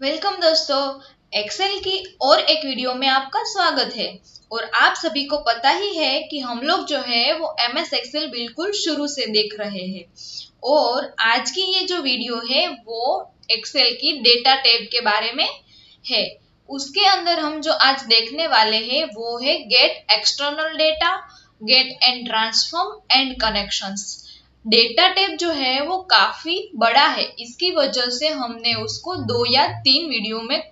Welcome दोस्तों। Excel की और एक वीडियो में आपका स्वागत है। और आप सभी को पता ही है कि हम लोग जो है वो एमएस एक्सेल बिल्कुल शुरू से देख रहे हैं। और आज की ये जो वीडियो है वो एक्सेल की डेटा टैब के बारे में है। उसके अंदर हम जो आज देखने वाले हैं वो है get external data, get and transform and connections. Data type जो है वो काफी बड़ा है, इसकी वजह से हमने उसको 2 या 3 वीडियो में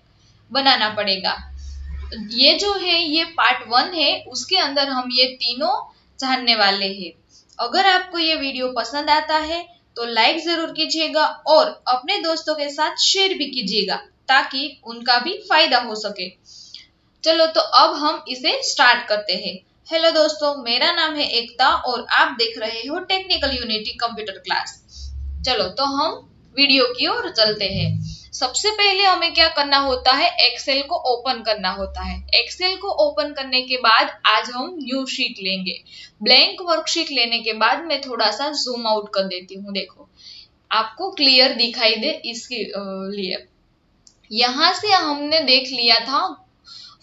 बनाना पड़ेगा। ये जो है ये पार्ट 1 है, उसके अंदर हम ये तीनों जानने वाले हैं। अगर आपको ये वीडियो पसंद आता है तो लाइक जरूर कीजिएगा और अपने दोस्तों के साथ शेयर भी कीजिएगा ताकि उनका भी फायदा हो सके। चलो तो अब हम इसे स्टार्ट करते हैं। हेलो दोस्तों, मेरा नाम है एकता और आप देख रहे हो टेक्निकल यूनिटी कंप्यूटर क्लास। चलो तो हम वीडियो की ओर चलते हैं। सबसे पहले हमें क्या करना होता है, एक्सेल को ओपन करना होता है। एक्सेल को ओपन करने के बाद आज हम न्यू शीट लेंगे। ब्लैंक वर्कशीट लेने के बाद मैं थोड़ा सा जूम आउट कर देती हूँ, देखो आपको क्लियर दिखाई दे इसके लिए। यहाँ से हमने देख लिया था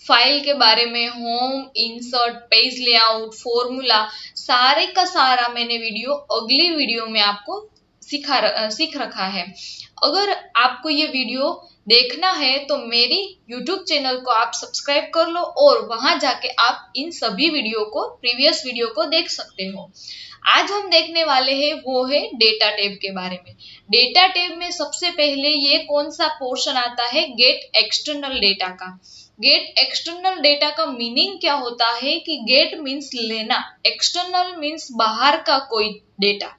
फाइल के बारे में, home, insert, page layout, formula, सारे का सारा मैंने वीडियो अगली वीडियो में आपको सीख रखा है। अगर आपको ये वीडियो देखना है तो मेरी YouTube चैनल को आप सब्सक्राइब कर लो और वहां जाके आप इन सभी वीडियो को, प्रीवियस वीडियो को देख सकते हो। आज हम देखने वाले हैं वो है डेटा टैब के बारे में। डेटा टैब में सबसे पहले ये कौन सा पोर्शन आता है, गेट एक्सटर्नल डेटा का। गेट एक्सटर्नल डेटा का मीनिंग क्या होता है कि गेट मीन्स लेना, एक्सटर्नल मीन्स बाहर का कोई डेटा।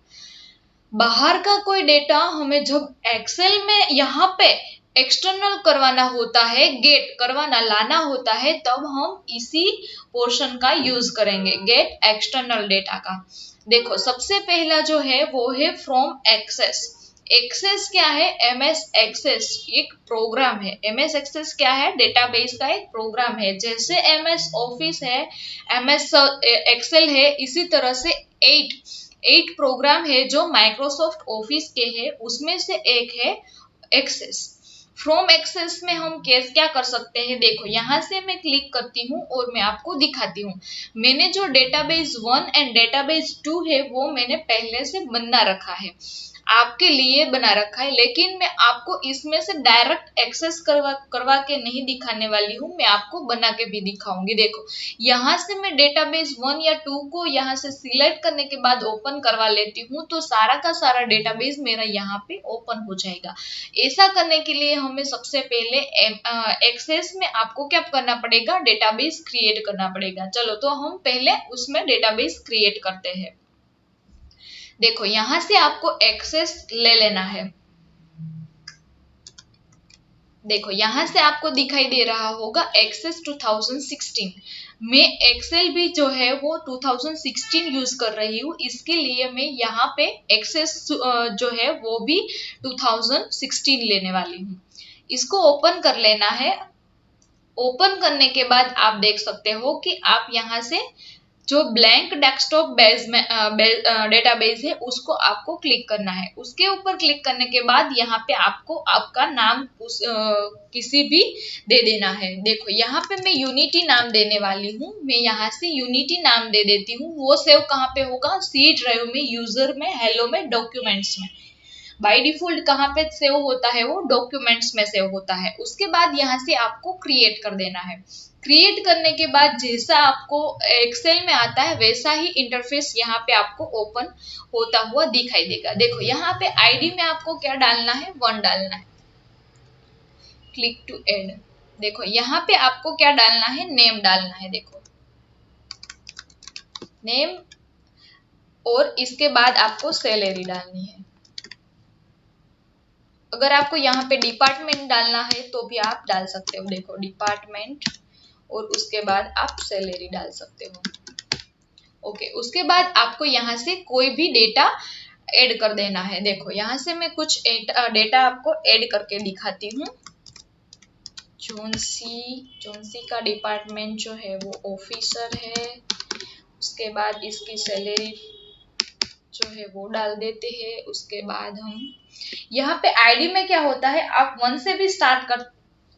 बाहर का कोई डेटा हमें जब एक्सेल में यहाँ पे एक्सटर्नल करवाना होता है, गेट करवाना, लाना होता है, तब हम इसी पोर्शन का यूज करेंगे, गेट एक्सटर्नल डेटा का। देखो सबसे पहला जो है वो है फ्रॉम एक्सेस। एक्सेस क्या है, एमएस एक्सेस एक प्रोग्राम है। एमएस एक्सेस क्या है, डेटाबेस का एक प्रोग्राम है। जैसे एमएस ऑफिस है, एमएस एक्सेल है, इसी तरह से 8 प्रोग्राम है जो माइक्रोसॉफ्ट ऑफिस के हैं, उसमें से एक है एक्सेस। फ्रॉम एक्सेस में हम क्या कर सकते हैं, देखो यहाँ से मैं क्लिक करती हूँ और मैं आपको दिखाती हूँ। मैंने जो डेटाबेस 1 एंड डेटाबेस 2 है वो मैंने पहले से बना रखा है, आपके लिए बना रखा है, लेकिन मैं आपको इसमें से डायरेक्ट एक्सेस करवा के नहीं दिखाने वाली हूँ, मैं आपको बना के भी दिखाऊंगी। देखो यहाँ से मैं डेटाबेस 1 या 2 को यहाँ से सिलेक्ट करने के बाद ओपन करवा लेती हूँ तो सारा का सारा डेटाबेस मेरा यहाँ पे ओपन हो जाएगा। ऐसा करने के लिए हमें सबसे पहले एक्सेस में आपको क्या करना पड़ेगा, डेटाबेस क्रिएट करना पड़ेगा। चलो तो हम पहले उसमें डेटाबेस क्रिएट करते हैं। देखो यहां से आपको एक्सेस ले लेना है। देखो यहां से आपको दिखाई दे रहा होगा एक्सेस 2016। मैं एक्सेल भी जो है वो 2016 यूज कर रही हूँ, इसके लिए मैं यहाँ पे एक्सेस जो है वो भी 2016 लेने वाली हूँ। इसको ओपन कर लेना है। ओपन करने के बाद आप देख सकते हो कि आप यहाँ से जो ब्लैंक डेस्कटॉप बेस में डेटाबेस है उसको आपको क्लिक करना है। उसके ऊपर क्लिक करने के बाद यहाँ पे आपको आपका नाम किसी भी दे देना है। देखो यहाँ पे मैं यूनिटी नाम देने वाली हूँ, मैं यहाँ से यूनिटी नाम दे देती हूँ। वो सेव कहाँ पे होगा, सी ड्राइव में, यूजर में, हेलो में, डॉक्यूमेंट्स में। बाय डिफॉल्ट कहाँ पे सेव होता है, वो डॉक्यूमेंट्स में सेव होता है। उसके बाद यहाँ से आपको क्रिएट कर देना है। क्रिएट करने के बाद जैसा आपको एक्सेल में आता है वैसा ही इंटरफेस यहाँ पे आपको ओपन होता हुआ दिखाई देगा। देखो यहाँ पे आईडी में आपको क्या डालना है, 1 डालना है। Click to add. देखो यहाँ पे आपको क्या डालना है, नेम डालना है। देखो नेम, और इसके बाद आपको सैलरी डालनी है। अगर आपको यहाँ पे डिपार्टमेंट डालना है तो भी आप डाल सकते हो। देखो डिपार्टमेंट, और उसके बाद आप सैलरी डाल सकते हो। ओके, उसके बाद आपको यहाँ से कोई भी डेटा ऐड कर देना है। देखो यहाँ से मैं कुछ डेटा आपको ऐड करके दिखाती हूँ। जोनसी का डिपार्टमेंट जो है वो ऑफिसर है। उसके बाद इसकी सैलरी जो है वो डाल देते हैं। उसके बाद हम यहाँ पे आईडी में क्या होता है, आप 1 से भी स्टार्ट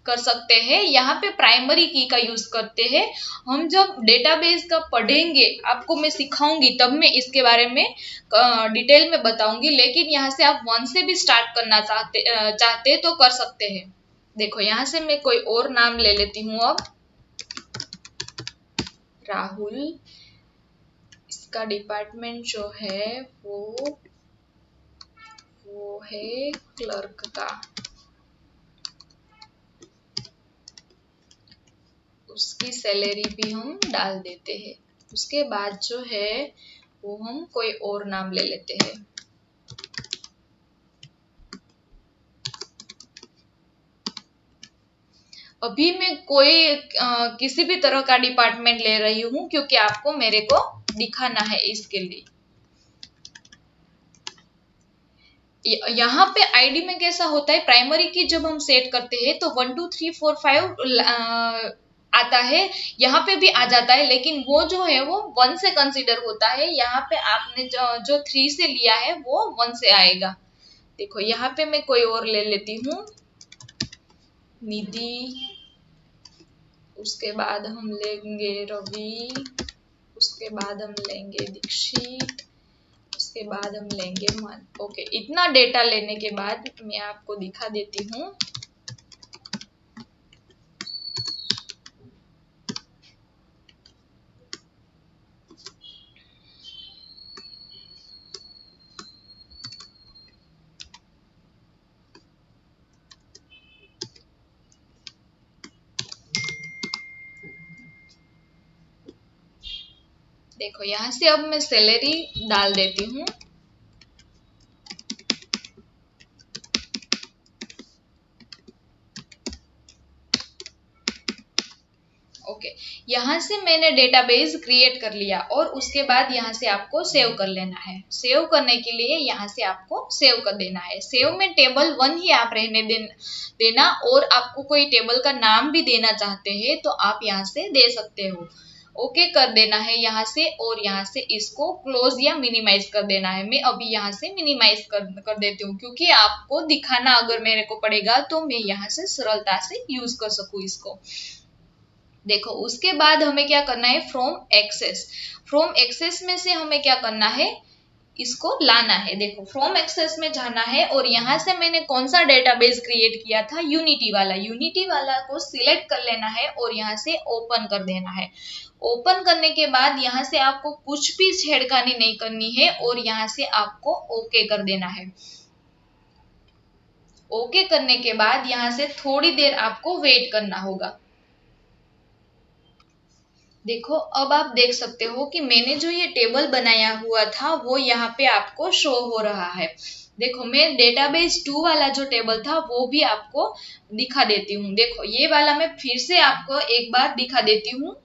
कर सकते हैं। यहाँ पे प्राइमरी की का यूज करते हैं। हम जब डेटाबेस का पढ़ेंगे, आपको मैं सिखाऊंगी, तब मैं इसके बारे में डिटेल में बताऊंगी। लेकिन यहाँ से आप 1 से भी स्टार्ट करना चाहते तो कर सकते हैं। देखो यहाँ से मैं कोई और नाम ले लेती हूँ अब, राहुल। इसका डिपार्टमेंट जो है वो है क्लर्क का। उसकी सैलरी भी हम डाल देते हैं। उसके बाद जो है वो हम कोई और नाम ले लेते हैं। अभी मैं कोई किसी भी तरह का डिपार्टमेंट ले रही हूँ, क्योंकि आपको मेरे को दिखाना है इसके लिए। यहाँ पे आईडी में कैसा होता है, प्राइमरी की जब हम सेट करते हैं तो 1 2 3 4 5 आता है, यहाँ पे भी आ जाता है, लेकिन वो जो है वो 1 से कंसीडर होता है। यहाँ पे आपने जो 3 से लिया है वो 1 से आएगा। देखो यहाँ पे मैं कोई और ले लेती हूँ, निधि। उसके बाद हम लेंगे रवि। उसके बाद हम लेंगे दीक्षित। उसके बाद हम लेंगे मन। ओके, इतना डेटा लेने के बाद मैं आपको दिखा देती हूँ। देखो यहाँ से अब मैं सैलरी डाल देती हूँ। ओके, यहाँ से मैंने डेटाबेस क्रिएट कर लिया और उसके बाद यहाँ से आपको सेव कर लेना है। सेव करने के लिए यहाँ से आपको सेव कर देना है। सेव में टेबल 1 ही आप रहने देना, और आपको कोई टेबल का नाम भी देना चाहते हैं तो आप यहाँ से दे सकते हो। ओके कर देना है यहाँ से, और यहाँ से इसको क्लोज या मिनिमाइज कर देना है। मैं अभी यहाँ से मिनिमाइज कर देती हूँ, क्योंकि आपको दिखाना अगर मेरे को पड़ेगा तो मैं यहाँ से सरलता से यूज कर सकूँ इसको। देखो उसके बाद हमें क्या करना है, फ्रॉम एक्सेस में से हमें क्या करना है, इसको लाना है। देखो फ्रॉम एक्सेस में जाना है, और यहाँ से मैंने कौन सा डेटाबेस क्रिएट किया था, यूनिटी वाला को सिलेक्ट कर लेना है और यहाँ से ओपन कर देना है। ओपन करने के बाद यहाँ से आपको कुछ भी छेड़खानी नहीं करनी है, और यहाँ से आपको ओके कर देना है। ओके करने के बाद यहाँ से थोड़ी देर आपको वेट करना होगा। देखो अब आप देख सकते हो कि मैंने जो ये टेबल बनाया हुआ था वो यहाँ पे आपको शो हो रहा है। देखो मैं डेटाबेस 2 वाला जो टेबल था वो भी आपको दिखा देती हूँ। देखो ये वाला मैं फिर से आपको एक बार दिखा देती हूँ।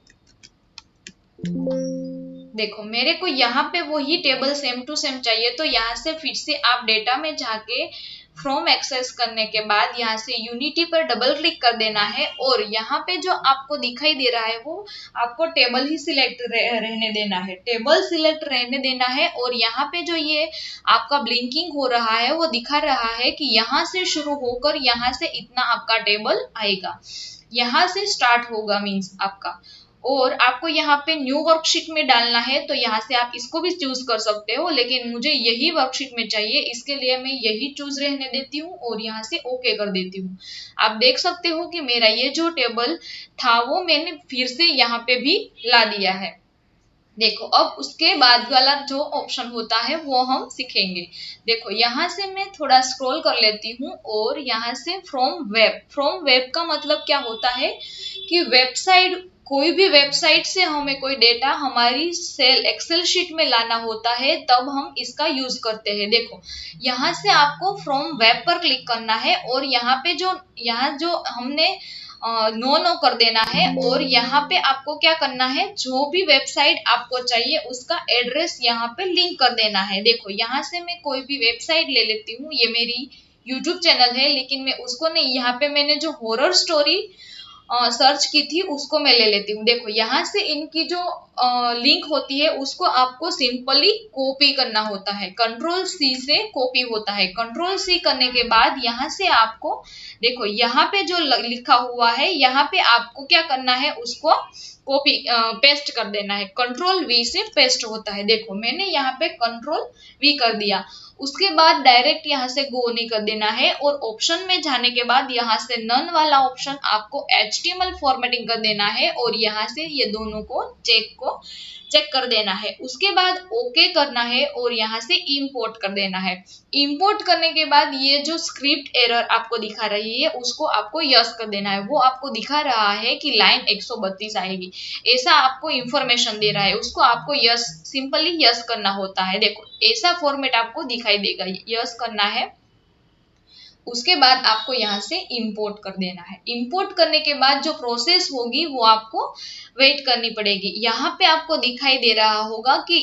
देखो मेरे को यहाँ पे वही टेबल सेम टू सेम चाहिए, तो यहाँ से फिर से आप डेटा में जाके फ्रॉम एक्सेस करने के बाद यहाँ से यूनिटी पर डबल क्लिक कर देना है, और यहाँ पे जो आपको दिखाई दे रहा है वो आपको टेबल ही सिलेक्ट रहने देना है। टेबल सिलेक्ट रहने देना है, और यहाँ पे जो ये आपका ब्लिंकिंग हो रहा है वो दिखा रहा है कि यहाँ से शुरू होकर यहाँ से इतना आपका टेबल आएगा, यहाँ से स्टार्ट होगा मीन्स आपका। और आपको यहाँ पे न्यू वर्कशीट में डालना है तो यहाँ से आप इसको भी चूज कर सकते हो, लेकिन मुझे यही वर्कशीट में चाहिए, इसके लिए मैं यही चूज रहने देती हूँ और यहाँ से ओके कर देती हूँ। आप देख सकते हो कि मेरा ये जो टेबल था वो मैंने फिर से यहाँ पे भी ला दिया है। देखो अब उसके बाद वाला जो ऑप्शन होता है वो हम सीखेंगे। देखो यहाँ से मैं थोड़ा स्क्रॉल कर लेती हूँ, और यहाँ से फ्रॉम वेब का मतलब क्या होता है कि वेबसाइट, कोई भी वेबसाइट से हमें कोई डेटा हमारी सेल एक्सेल शीट में लाना होता है तब हम इसका यूज करते हैं। देखो यहाँ से आपको फ्रॉम वेब पर क्लिक करना है, और यहाँ पे यहाँ जो हमने नो कर देना है, और यहाँ पे आपको क्या करना है, जो भी वेबसाइट आपको चाहिए उसका एड्रेस यहाँ पे लिंक कर देना है। देखो यहाँ से मैं कोई भी वेबसाइट ले लेती हूँ, ये मेरी यूट्यूब चैनल है, लेकिन मैं उसको नहीं, यहाँ पे मैंने जो हॉरर स्टोरी सर्च की थी उसको मैं ले लेती हूँ। देखो यहाँ से इनकी जो लिंक होती है उसको आपको सिंपली कॉपी करना होता है, कंट्रोल सी से कॉपी होता है। कंट्रोल सी करने के बाद यहाँ से आपको देखो यहाँ पे जो लिखा हुआ है यहाँ पे आपको क्या करना है, उसको कॉपी पेस्ट कर देना है। कंट्रोल वी से पेस्ट होता है। देखो मैंने यहाँ पे कंट्रोल वी कर दिया। उसके बाद डायरेक्ट यहाँ से गो नहीं कर देना है और ऑप्शन में जाने के बाद यहाँ से नन वाला ऑप्शन आपको HTML फॉर्मेटिंग कर देना है और यहाँ से ये दोनों को चेक कर देना है। उसके बाद ओके करना है और यहाँ से इंपोर्ट कर देना है। इंपोर्ट करने के बाद ये जो स्क्रिप्ट एरर आपको दिखा रही है उसको आपको यस कर देना है। वो आपको दिखा रहा है कि लाइन 132 आएगी, ऐसा आपको इंफॉर्मेशन दे रहा है, उसको आपको यस सिंपली यस करना होता है। देखो ऐसा फॉर्मेट आपको दिखाई देगा, यस करना है। उसके बाद आपको यहाँ से इंपोर्ट कर देना है। इंपोर्ट करने के बाद जो प्रोसेस होगी वो आपको वेट करनी पड़ेगी। यहाँ पे आपको दिखाई दे रहा होगा कि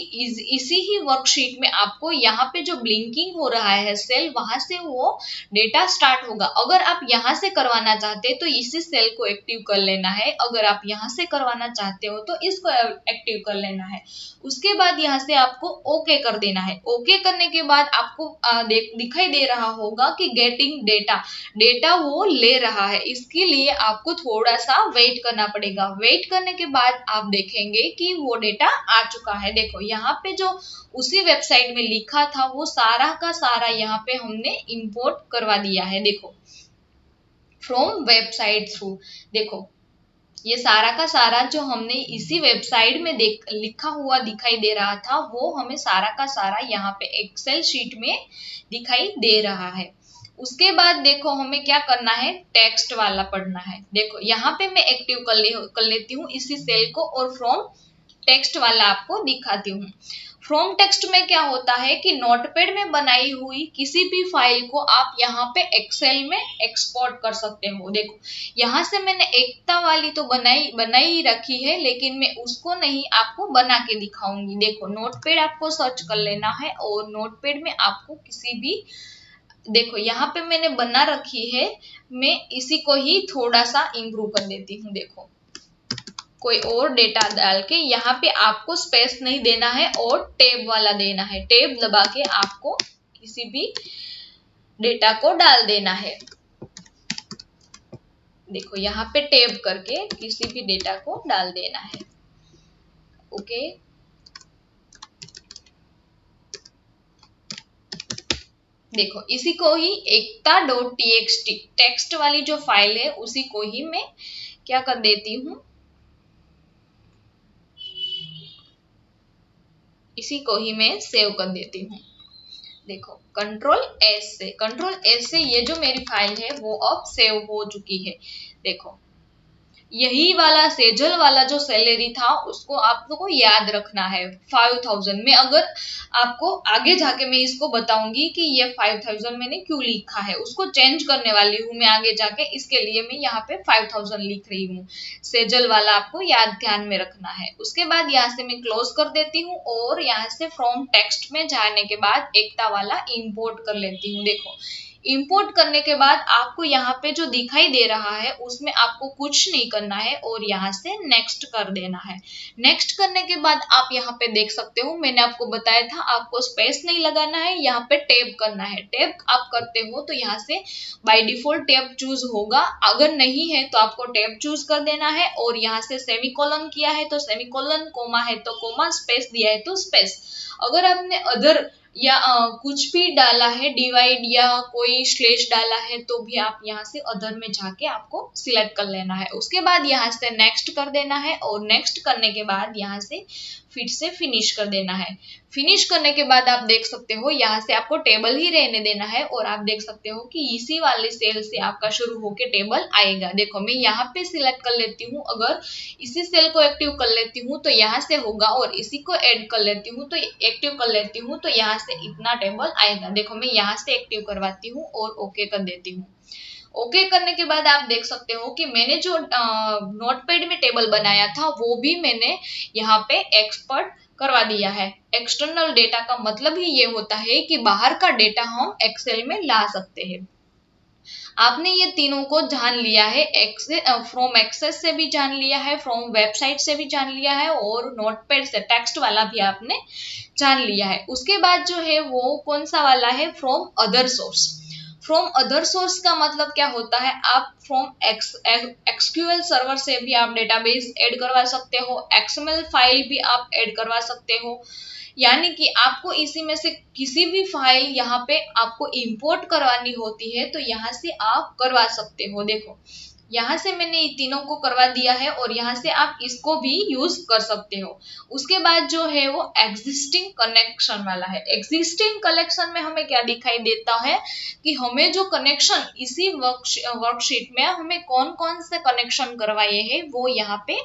इसी ही वर्कशीट में आपको यहाँ पे जो ब्लिंकिंग हो रहा है सेल, वहां से वो डेटा स्टार्ट होगा। अगर आप यहाँ से करवाना चाहते हैं तो इसी सेल को एक्टिव कर लेना है, अगर आप यहाँ से करवाना चाहते हो तो इसको एक्टिव कर लेना है। उसके बाद यहाँ से आपको ओके कर देना है। ओके करने के बाद आपको दिखाई दे रहा होगा कि गेटिंग डेटा वो ले रहा है। इसके लिए आपको थोड़ा सा वेट करना पड़ेगा। वेट करने के बाद आप देखेंगे कि वो डेटा आ चुका है। देखो यहाँ पे जो उसी वेबसाइट में लिखा था वो सारा का सारा यहाँ पे हमने इंपोर्ट करवा दिया है। देखो फ्रॉम वेबसाइट थ्रू, देखो ये सारा का सारा जो हमने इसी वेबसाइट में लिखा हुआ दिखाई दे रहा था वो हमें सारा का सारा यहाँ पे एक्सेल शीट में दिखाई दे रहा है। उसके बाद देखो हमें क्या करना है, टेक्स्ट वाला पढ़ना है। देखो यहाँ पे मैं एक्टिव कर लेती हूँ इसी सेल को और फ्रॉम टेक्स्ट वाला आपको दिखाती हूँ। फ्रॉम टेक्स्ट में क्या होता है कि नोटपैड में बनाई हुई किसी भी फाइल को आप यहाँ पे एक्सेल में एक्सपोर्ट कर सकते हो। देखो यहाँ से मैंने एकता वाली तो बनाई रखी है, लेकिन मैं उसको नहीं आपको बना के दिखाऊंगी। देखो नोटपैड आपको सर्च कर लेना है और नोटपैड में आपको किसी भी, देखो यहाँ पे मैंने बना रखी है, मैं इसी को ही थोड़ा सा इम्प्रूव कर देती हूँ। देखो कोई और डेटा डाल के यहाँ पे आपको स्पेस नहीं देना है और टैब वाला देना है। टैब दबा के आपको किसी भी डेटा को डाल देना है। देखो यहाँ पे टैब करके किसी भी डेटा को डाल देना है। ओके देखो इसी को ही ekta.txt टेक्स्ट वाली जो फाइल है उसी को ही मैं क्या कर देती हूँ, इसी को ही मैं सेव कर देती हूँ। देखो कंट्रोल एस से ये जो मेरी फाइल है वो अब सेव हो चुकी है। देखो यही वाला सेजल वाला जो सैलरी था उसको आप लोगों को याद रखना है 5000 में। अगर आपको आगे जाके मैं इसको बताऊंगी कि ये 5000 मैंने क्यों लिखा है, उसको चेंज करने वाली हूँ मैं आगे जाके, इसके लिए मैं यहाँ पे 5000 लिख रही हूँ। सेजल वाला आपको याद ध्यान में रखना है। उसके बाद यहाँ से मैं क्लोज कर देती हूँ और यहाँ से फ्रॉम टेक्स्ट में जाने के बाद एकता वाला इंपोर्ट कर लेती हूँ। देखो इंपोर्ट करने के बाद आपको यहाँ पे जो दिखाई दे रहा है उसमें आपको कुछ नहीं करना है और यहाँ से नेक्स्ट कर देना है। नेक्स्ट करने के बाद आप यहाँ पे देख सकते हो मैंने आपको बताया था आपको स्पेस नहीं लगाना है, यहाँ पे टैब करना है। टैब आप करते हो तो यहाँ से बाय डिफॉल्ट टैब चूज होगा, अगर नहीं है तो आपको टैब चूज कर देना है और यहाँ से सेमीकोलन किया है तो सेमीकोलन, कोमा है तो कोमा, स्पेस दिया है तो स्पेस। अगर आपने अदर या कुछ भी डाला है, डिवाइड या कोई स्लैश डाला है तो भी आप यहाँ से अदर में जाके आपको सिलेक्ट कर लेना है। उसके बाद यहाँ से नेक्स्ट कर देना है और नेक्स्ट करने के बाद यहाँ से फिर से फिनिश कर देना है। फिनिश करने के बाद आप देख सकते हो यहाँ से आपको टेबल ही रहने देना है और आप देख सकते हो कि इसी वाले सेल से आपका शुरू होके टेबल आएगा। देखो मैं यहाँ पे सिलेक्ट कर लेती हूँ, अगर इसी सेल को एक्टिव कर लेती हूँ तो यहाँ से होगा और इसी को ऐड कर लेती हूँ तो एक्टिव कर लेती हूँ तो यहाँ से इतना टेबल आएगा। देखो मैं यहाँ से एक्टिव करवाती हूँ और ओके कर देती हूँ। ओके करने के बाद आप देख सकते हो कि मैंने जो नोटपैड में टेबल बनाया था वो भी मैंने यहाँ पे एक्सपोर्ट करवा दिया है। एक्सटर्नल डेटा का मतलब ही ये होता है कि बाहर का डेटा हम एक्सेल में ला सकते हैं। आपने ये तीनों को जान लिया है, फ्रॉम एक्सेस से भी जान लिया है, फ्रॉम वेबसाइट से भी जान लिया है, और नोटपैड से टेक्स्ट वाला भी आपने जान लिया है। उसके बाद जो है वो कौन सा वाला है, from other source. From other source का मतलब क्या होता है, आप फ्रॉम एक्सक्यूएल सर्वर से भी आप डेटाबेस ऐड करवा सकते हो, एक्सएमएल फाइल भी आप ऐड करवा सकते हो, यानी कि आपको इसी में से किसी भी फाइल यहाँ पे आपको इंपोर्ट करवानी होती है तो यहाँ से आप करवा सकते हो। देखो यहाँ से मैंने ये तीनों को करवा दिया है और यहाँ से आप इसको भी यूज कर सकते हो। उसके बाद जो है वो एग्जिस्टिंग कनेक्शन वाला है। एग्जिस्टिंग कनेक्शन में हमें क्या दिखाई देता है कि हमें जो कनेक्शन इसी वर्कशीट में हमें कौन कौन से कनेक्शन करवाए हैं वो यहाँ पे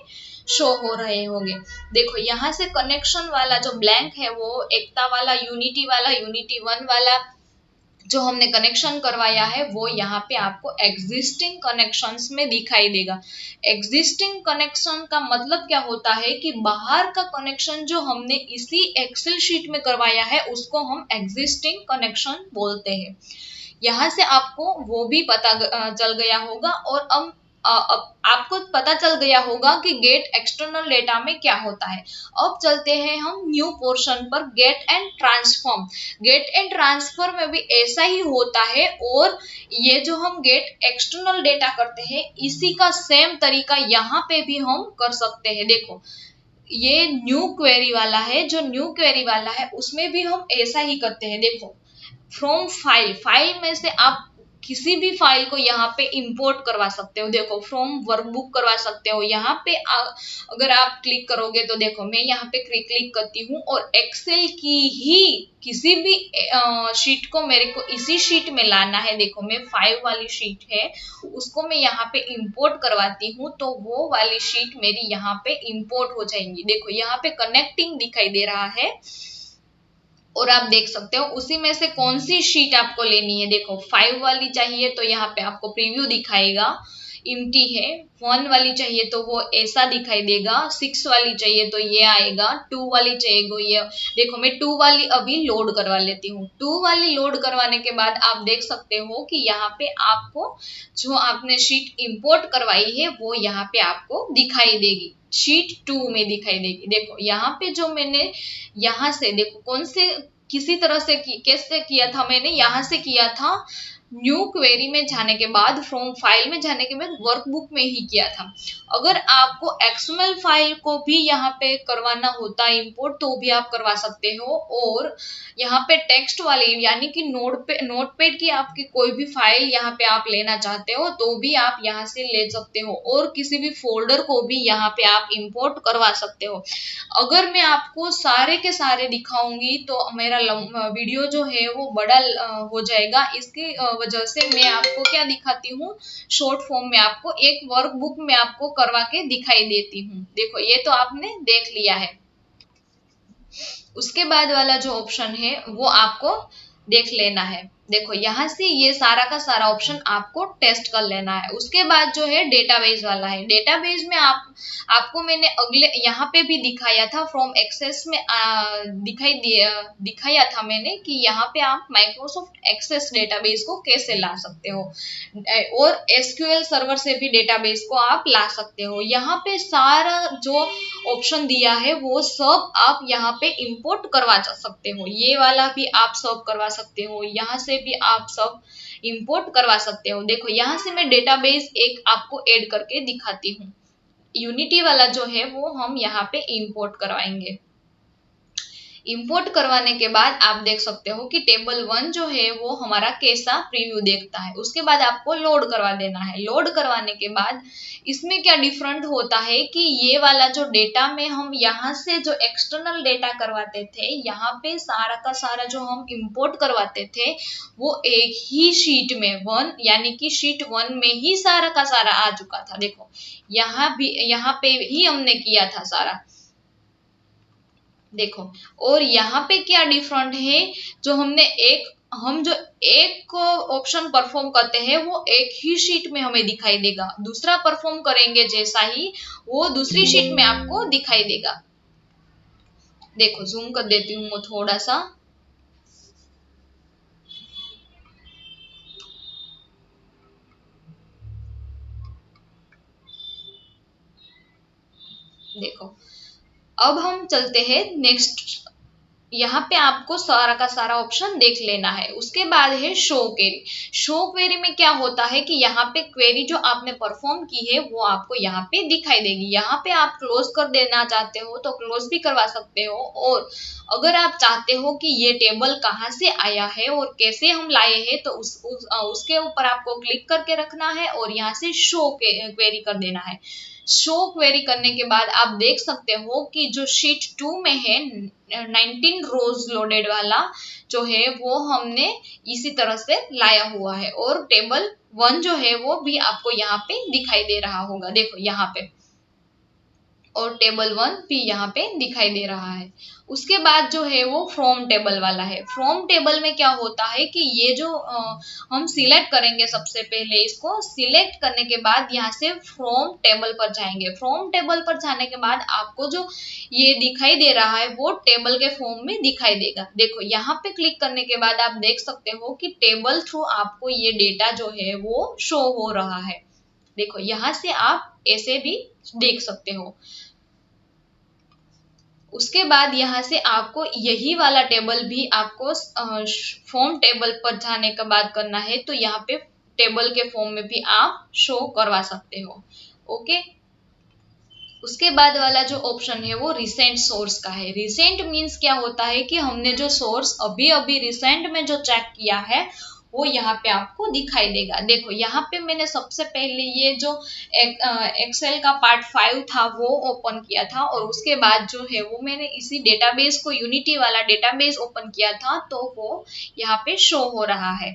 शो हो रहे होंगे। देखो यहाँ से कनेक्शन वाला जो ब्लैंक है वो एकता वाला, यूनिटी वन वाला जो हमने कनेक्शन करवाया है वो यहाँ पे आपको एग्जिस्टिंग कनेक्शंस में दिखाई देगा। एग्जिस्टिंग कनेक्शन का मतलब क्या होता है कि बाहर का कनेक्शन जो हमने इसी एक्सेल शीट में करवाया है उसको हम एग्जिस्टिंग कनेक्शन बोलते हैं। यहाँ से आपको वो भी पता चल गया होगा। और अब आपको पता चल गया होगा कि गेट एक्सटर्नल डेटा में क्या होता है। अब चलते हैं हम न्यू पोर्शन पर, get and transform. Get and transfer में भी ऐसा ही होता है और ये जो हम गेट एक्सटर्नल डेटा करते हैं इसी का सेम तरीका यहाँ पे भी हम कर सकते हैं। देखो ये न्यू क्वेरी वाला है, जो न्यू क्वेरी वाला है उसमें भी हम ऐसा ही करते हैं। देखो फ्रॉम फाइल में से आप किसी भी फाइल को यहाँ पे इंपोर्ट करवा सकते हो। देखो फ्रॉम वर्कबुक करवा सकते हो। यहाँ पे अगर आप क्लिक करोगे तो देखो मैं यहाँ पे क्लिक करती हूँ और एक्सेल की ही किसी भी शीट को मेरे को इसी शीट में लाना है। देखो मैं 5 वाली शीट है उसको मैं यहाँ पे इंपोर्ट करवाती हूँ तो वो वाली शीट मेरी यहाँ पे इंपोर्ट हो जाएंगी। देखो यहाँ पे कनेक्टिंग दिखाई दे रहा है और आप देख सकते हो उसी में से कौन सी शीट आपको लेनी है। देखो 5 वाली चाहिए तो यहाँ पे आपको प्रीव्यू दिखाएगा, इम्प्टी है। 1 वाली चाहिए तो वो ऐसा दिखाई देगा, 6 वाली चाहिए तो ये आएगा, 2 वाली चाहिए तो ये। देखो मैं 2 वाली अभी लोड करवा लेती हूँ। 2 वाली लोड करवाने के बाद आप देख सकते हो कि यहाँ पे आपको जो आपने शीट इंपोर्ट करवाई है वो यहाँ पे आपको दिखाई देगी, शीट 2 में दिखाई देगी। देखो यहाँ पे जो मैंने यहाँ से देखो कौन से किसी तरह से कैसे किया था, मैंने यहाँ से किया था न्यू क्वेरी में जाने के बाद, फ्रॉम फाइल में जाने के बाद वर्कबुक में ही किया था। अगर आपको एक्सएमएल फाइल को भी यहाँ पे करवाना होता है इंपोर्ट तो भी आप करवा सकते हो। और यहाँ पे टेक्स्ट वाली यानी कि नोटपैड की आपकी कोई भी फाइल यहाँ पे आप लेना चाहते हो तो भी आप यहाँ से ले सकते हो और किसी भी फोल्डर को भी यहाँ पे आप इंपोर्ट करवा सकते हो। अगर मैं आपको सारे के सारे दिखाऊंगी तो मेरा वीडियो जो है वो बड़ा हो जाएगा। इसकी वजह से मैं आपको क्या दिखाती हूँ, शॉर्ट फॉर्म में आपको एक वर्कबुक में आपको करवा के दिखाई देती हूँ। देखो ये तो आपने देख लिया है। उसके बाद वाला जो ऑप्शन है वो आपको देख लेना है। देखो यहाँ से ये सारा का सारा ऑप्शन आपको टेस्ट कर लेना है। उसके बाद जो है डेटाबेस वाला है। डेटाबेस में आपको मैंने अगले यहाँ पे भी दिखाया था, फ्रॉम एक्सेस में दिखाया था मैंने कि यहाँ पे आप माइक्रोसॉफ्ट एक्सेस डेटाबेस को कैसे ला सकते हो और एसक्यूएल सर्वर से भी डेटाबेस को आप ला सकते हो। यहाँ पे सारा जो ऑप्शन दिया है वो सब आप यहाँ पे इंपोर्ट करवा सकते हो। ये वाला भी आप सब करवा सकते हो, यहाँ से भी आप सब इंपोर्ट करवा सकते हो। देखो यहाँ से मैं डेटाबेस एक आपको ऐड करके दिखाती हूँ। यूनिटी वाला जो है वो हम यहाँ पे इंपोर्ट करवाएंगे। इंपोर्ट करवाने के बाद आप देख सकते हो कि टेबल 1 जो है वो हमारा कैसा प्रीव्यू देखता है। उसके बाद आपको लोड करवा देना है। लोड करवाने के बाद इसमें क्या डिफरेंट होता है कि ये वाला जो डेटा में हम यहाँ से जो एक्सटर्नल डेटा करवाते थे, यहाँ पे सारा का सारा जो हम इंपोर्ट करवाते थे वो एक ही शीट में यानी कि शीट 1 में ही सारा का सारा आ चुका था। देखो यहाँ पे ही हमने किया था सारा। देखो और यहाँ पे क्या डिफरेंट है, जो हम जो एक ऑप्शन परफॉर्म करते हैं वो एक ही शीट में हमें दिखाई देगा, दूसरा परफॉर्म करेंगे जैसा ही वो दूसरी शीट में आपको दिखाई देगा। देखो जूम कर देती हूँ थोड़ा सा। देखो, अब हम चलते हैं नेक्स्ट। यहाँ पे आपको सारा का सारा ऑप्शन देख लेना है। उसके बाद है शो क्वेरी। शो क्वेरी में क्या होता है कि यहाँ पे क्वेरी जो आपने परफॉर्म की है वो आपको यहाँ पे दिखाई देगी। यहाँ पे आप क्लोज कर देना चाहते हो तो क्लोज भी करवा सकते हो, और अगर आप चाहते हो कि ये टेबल कहाँ से आया है और कैसे हम लाए हैं तो उसके ऊपर आपको क्लिक करके रखना है और यहाँ से शो क्वेरी कर देना है। शो क्वेरी करने के बाद आप देख सकते हो कि जो शीट 2 में है 19 रोज लोडेड वाला जो है वो हमने इसी तरह से लाया हुआ है, और टेबल 1 जो है वो भी आपको यहाँ पे दिखाई दे रहा होगा। देखो यहाँ पे, और टेबल 1 भी यहाँ पे दिखाई दे रहा है। उसके बाद जो है वो फ्रॉम टेबल वाला है। फ्रॉम टेबल में क्या होता है कि ये जो हम सिलेक्ट करेंगे, सबसे पहले इसको सिलेक्ट करने के बाद यहाँ से फ्रॉम टेबल पर जाएंगे। फ्रॉम टेबल पर जाने के बाद आपको जो ये दिखाई दे रहा है वो टेबल के फॉर्म में दिखाई देगा। देखो यहाँ पे क्लिक करने के बाद आप देख सकते हो कि टेबल थ्रू आपको ये डेटा जो है वो शो हो रहा है। देखो यहाँ से आप ऐसे भी देख सकते हो। उसके बाद यहाँ से आपको यही वाला टेबल भी आपको फॉर्म टेबल पर जाने के बाद करना है, तो यहाँ पे टेबल के फॉर्म में भी आप शो करवा सकते हो। ओके, उसके बाद वाला जो ऑप्शन है वो रिसेंट सोर्स का है। रिसेंट मीन्स क्या होता है कि हमने जो सोर्स अभी अभी रिसेंट में जो चेक किया है वो यहाँ पे आपको दिखाई देगा। देखो यहाँ पे मैंने सबसे पहले ये जो एक्सेल का पार्ट 5 था वो ओपन किया था, और उसके बाद जो है वो मैंने इसी डेटाबेस को, यूनिटी वाला डेटाबेस ओपन किया था, तो वो यहाँ पे शो हो रहा है।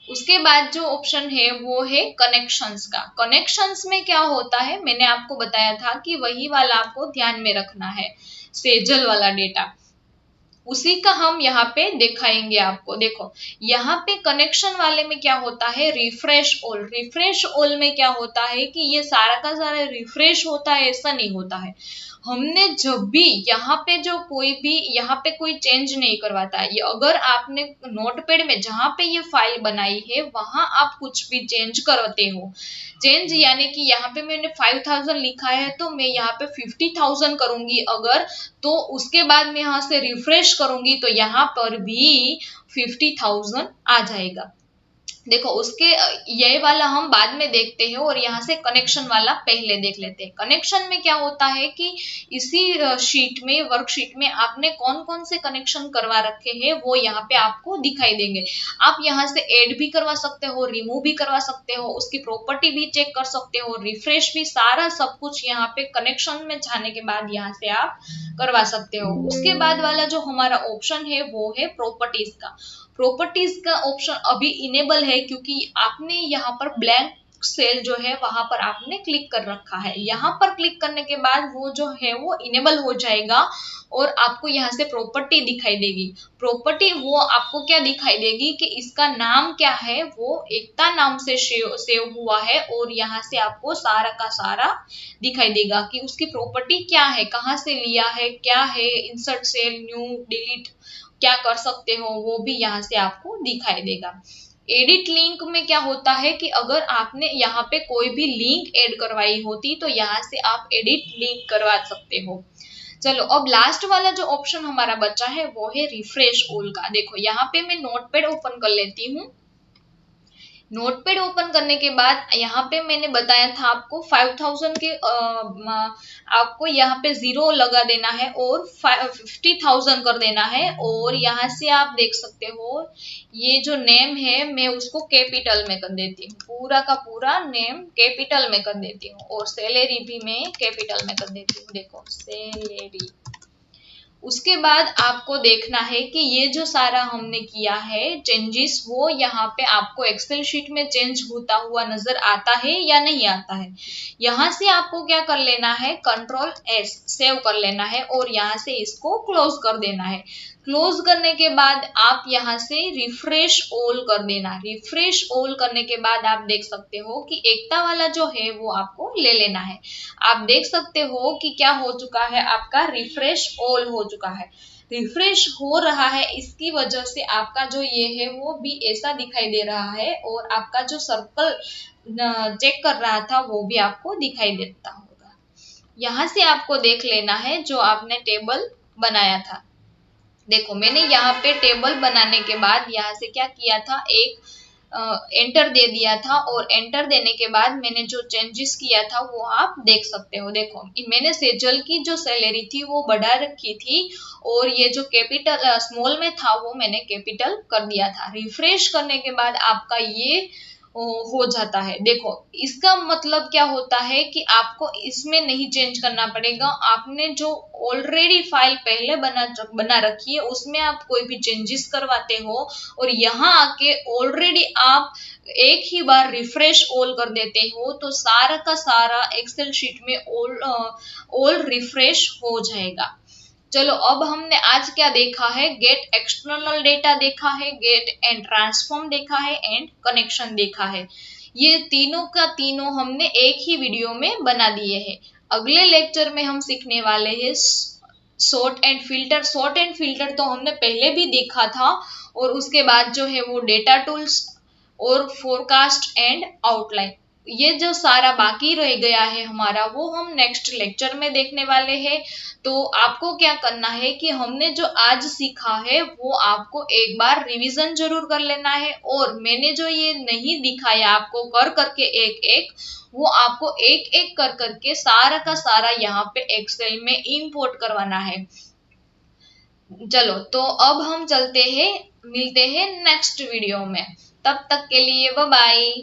उसके बाद जो ऑप्शन है वो है कनेक्शंस का। कनेक्शंस में क्या होता है, मैंने आपको बताया था कि वही वाला आपको ध्यान में रखना है, सेजल वाला डेटा, उसी का हम यहाँ पे दिखाएंगे आपको। देखो यहाँ पे कनेक्शन वाले में क्या होता है, रिफ्रेश ऑल। रिफ्रेश ऑल में क्या होता है कि ये सारा का सारा रिफ्रेश होता है, ऐसा नहीं होता है। हमने जब भी यहाँ पे जो कोई भी यहाँ पे कोई चेंज नहीं करवाता है। ये अगर आपने नोटपैड में जहां पे ये फाइल बनाई है वहां आप कुछ भी चेंज करते हो, चेंज यानी कि यहाँ पे मैंने 5000 लिखा है तो मैं यहाँ पे 50,000 करूंगी अगर, तो उसके बाद मैं यहाँ से रिफ्रेश करूंगी तो यहाँ पर भी 50,000 आ जाएगा। देखो उसके ये वाला हम बाद में देखते हैं, और यहाँ से कनेक्शन वाला पहले देख लेते हैं। कनेक्शन में क्या होता है कि इसी शीट में, वर्कशीट में आपने कौन कौन से कनेक्शन करवा रखे हैं वो यहाँ पे आपको दिखाई देंगे। आप यहाँ से ऐड भी करवा सकते हो, रिमूव भी करवा सकते हो, उसकी प्रॉपर्टी भी चेक कर सकते हो, रिफ्रेश भी, सारा सब कुछ यहाँ पे कनेक्शन में जाने के बाद यहाँ से आप करवा सकते हो। उसके बाद वाला जो हमारा ऑप्शन है वो है प्रॉपर्टीज का। प्रॉपर्टीज का ऑप्शन अभी इनेबल है क्योंकि आपने यहाँ पर ब्लैंक सेल जो है वहां पर आपने क्लिक कर रखा है। यहाँ पर क्लिक करने के बाद वो जो है वो इनेबल हो जाएगा और आपको यहाँ से प्रॉपर्टी दिखाई देगी। प्रॉपर्टी वो आपको क्या दिखाई देगी कि इसका नाम क्या है, वो एकता नाम से सेव हुआ है, और यहाँ से आपको सारा का सारा दिखाई देगा कि उसकी प्रॉपर्टी क्या है, कहाँ से लिया है, क्या है, इंसर्ट सेल, न्यू, डिलीट क्या कर सकते हो, वो भी यहाँ से आपको दिखाई देगा। एडिट लिंक में क्या होता है कि अगर आपने यहाँ पे कोई भी लिंक ऐड करवाई होती तो यहाँ से आप एडिट लिंक करवा सकते हो। चलो अब लास्ट वाला जो ऑप्शन हमारा बचा है वो है रिफ्रेश ऑल का। देखो यहाँ पे मैं नोटपैड ओपन कर लेती हूँ। नोटपैड ओपन करने के बाद यहाँ पे मैंने बताया था आपको 5000 के आपको यहाँ पे 0 लगा देना है और 50,000 कर देना है, और यहाँ से आप देख सकते हो ये जो नेम है मैं उसको कैपिटल में कर देती हूँ, पूरा का पूरा नेम कैपिटल में कर देती हूँ, और सैलरी भी मैं कैपिटल में कर देती हूँ। देखो सैलरी। उसके बाद आपको देखना है कि ये जो सारा हमने किया है चेंजेस वो यहाँ पे आपको एक्सेल शीट में चेंज होता हुआ नजर आता है या नहीं आता है। यहाँ से आपको क्या कर लेना है, कंट्रोल एस सेव कर लेना है और यहाँ से इसको क्लोज कर देना है। क्लोज करने के बाद आप यहाँ से रिफ्रेश ऑल कर देना। रिफ्रेश ऑल करने के बाद आप देख सकते हो कि एकता वाला जो है वो आपको ले लेना है। आप देख सकते हो कि क्या हो चुका है, आपका रिफ्रेश ऑल हो चुका है। रिफ्रेश हो रहा है, इसकी वजह से आपका जो ये है वो भी ऐसा दिखाई दे रहा है, और आपका जो सर्कल चेक कर रहा था वो भी आपको दिखाई देता होगा। यहाँ से आपको देख लेना है जो आपने टेबल बनाया था। देखो मैंने यहाँ पे टेबल बनाने के बाद यहाँ से क्या किया था, एक एंटर दे दिया था, और एंटर देने के बाद मैंने जो चेंजेस किया था वो आप देख सकते हो। देखो मैंने सेजल की जो सैलरी थी वो बढ़ा रखी थी, और ये जो कैपिटल स्मॉल में था वो मैंने कैपिटल कर दिया था। रिफ्रेश करने के बाद आपका ये हो जाता है। देखो इसका मतलब क्या होता है कि आपको इसमें नहीं चेंज करना पड़ेगा। आपने जो ऑलरेडी फाइल पहले बना रखी है उसमें आप कोई भी चेंजेस करवाते हो, और यहाँ आके ऑलरेडी आप एक ही बार रिफ्रेश ऑल कर देते हो, तो सारा का सारा एक्सेल शीट में ऑल रिफ्रेश हो जाएगा। चलो अब हमने आज क्या देखा है, गेट एक्सटर्नल डेटा देखा है, गेट एंड ट्रांसफॉर्म देखा है, एंड कनेक्शन देखा है। ये तीनों का तीनों हमने एक ही वीडियो में बना दिए हैं। अगले लेक्चर में हम सीखने वाले हैं sort and filter. Sort and filter तो हमने पहले भी देखा था, और उसके बाद जो है वो डेटा टूल्स और फोरकास्ट एंड आउटलाइन। ये जो सारा बाकी रह गया है हमारा वो हम नेक्स्ट लेक्चर में देखने वाले हैं। तो आपको क्या करना है कि हमने जो आज सीखा है वो आपको एक बार रिवीजन जरूर कर लेना है, और मैंने जो ये नहीं दिखाया आपको कर करके एक एक, वो आपको एक एक कर करके सारा का सारा यहाँ पे एक्सेल में इंपोर्ट करवाना है। चलो तो अब हम चलते हैं, मिलते हैं नेक्स्ट वीडियो में। तब तक के लिए बाय बाय।